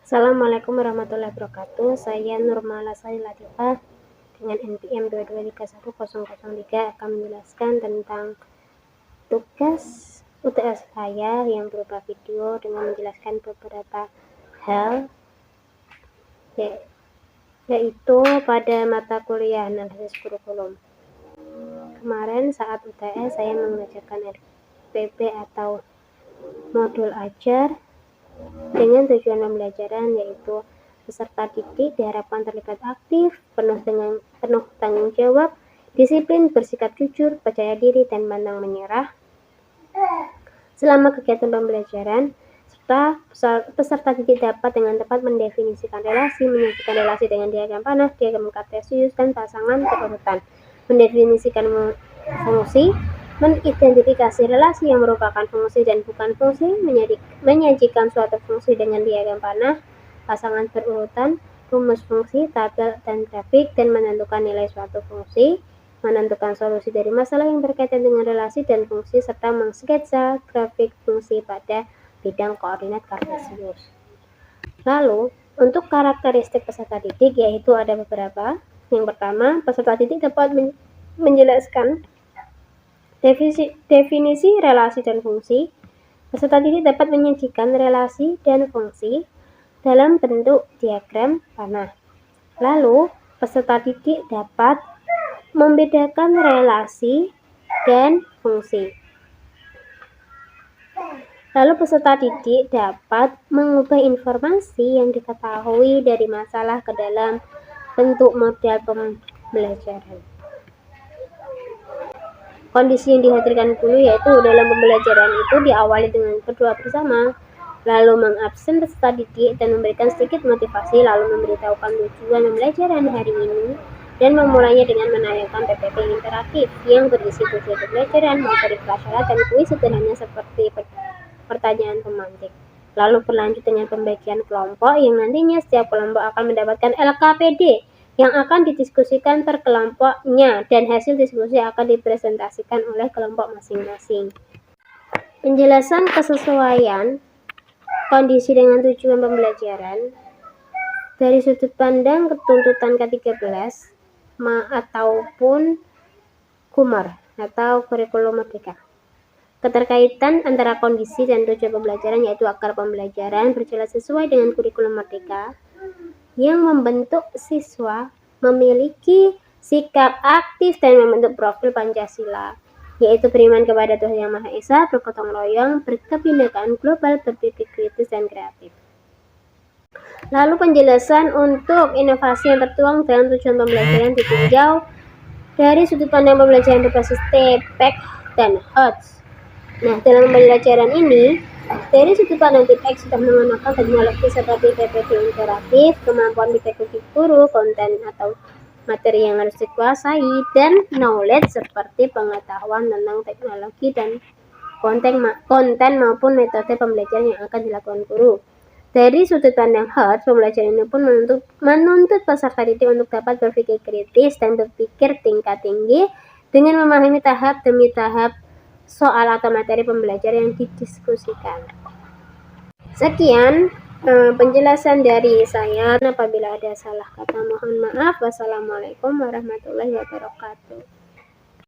Assalamualaikum warahmatullahi wabarakatuh. Saya Nurmala Sari Latifah dengan NPM 2231003 akan menjelaskan tentang tugas UTS saya yang berupa video dengan menjelaskan beberapa hal, yaitu pada mata kuliah analisis kurikulum. Kemarin saat UTS saya mengerjakan RPP atau modul ajar dengan tujuan pembelajaran, yaitu peserta didik diharapkan terlibat aktif, penuh tanggung jawab, disiplin, bersikap jujur, percaya diri, dan pantang menyerah selama kegiatan pembelajaran, serta peserta didik dapat dengan tepat mendefinisikan relasi, menyajikan relasi dengan diagram panah, diagram kartesius, dan pasangan berurutan, mendefinisikan fungsi, mengidentifikasi relasi yang merupakan fungsi dan bukan fungsi, menyajikan suatu fungsi dengan diagram panah, pasangan berurutan, rumus fungsi, tabel, dan grafik, dan menentukan nilai suatu fungsi, menentukan solusi dari masalah yang berkaitan dengan relasi dan fungsi, serta mengsketsa grafik fungsi pada bidang koordinat kartesius. Lalu, untuk karakteristik peserta didik yaitu ada beberapa. Yang pertama, peserta didik dapat menjelaskan definisi relasi dan fungsi. Peserta didik dapat menyajikan relasi dan fungsi dalam bentuk diagram panah. Lalu, peserta didik dapat membedakan relasi dan fungsi. Lalu, peserta didik dapat mengubah informasi yang diketahui dari masalah ke dalam bentuk model pembelajaran. Kondisi yang dihadirkan guru yaitu dalam pembelajaran itu diawali dengan berdoa bersama, lalu mengabsen peserta didik dan memberikan sedikit motivasi, lalu memberitahukan tujuan pembelajaran hari ini, dan memulainya dengan menayangkan PPT interaktif yang berisi tujuan pembelajaran, materi prasyarat, dan kuis sederhana seperti pertanyaan pemantik. Lalu berlanjut dengan pembagian kelompok yang nantinya setiap kelompok akan mendapatkan LKPD yang akan didiskusikan per kelompoknya, dan hasil diskusi akan dipresentasikan oleh kelompok masing-masing. Penjelasan kesesuaian kondisi dengan tujuan pembelajaran dari sudut pandang tuntutan ke-13 ataupun KUMER atau kurikulum merdeka. Keterkaitan antara kondisi dan tujuan pembelajaran yaitu agar pembelajaran berjalan sesuai dengan kurikulum merdeka yang membentuk siswa memiliki sikap aktif dan membentuk profil Pancasila, yaitu beriman kepada Tuhan Yang Maha Esa, bergotong royong, berkebinekaan global, berpikir kritis dan kreatif. Lalu penjelasan untuk inovasi yang tertuang dalam tujuan pembelajaran ditinjau dari sudut pandang pembelajaran berbasis TPEK dan HOTS. Nah, dalam pembelajaran ini, dari sudut pandang TPEK sudah menggunakan teknologi seperti PPT interaktif, kemampuan pedagogik guru, konten atau materi yang harus dikuasai, dan knowledge seperti pengetahuan tentang teknologi dan konten maupun metode pembelajaran yang akan dilakukan guru. Dari sudut pandang HOTS, pembelajaran ini pun menuntut peserta didik untuk dapat berpikir kritis dan berpikir tingkat tinggi dengan memahami tahap demi tahap soal atau materi pembelajaran yang didiskusikan. Sekian penjelasan dari saya. Apabila ada salah kata mohon maaf. Wassalamualaikum warahmatullahi wabarakatuh.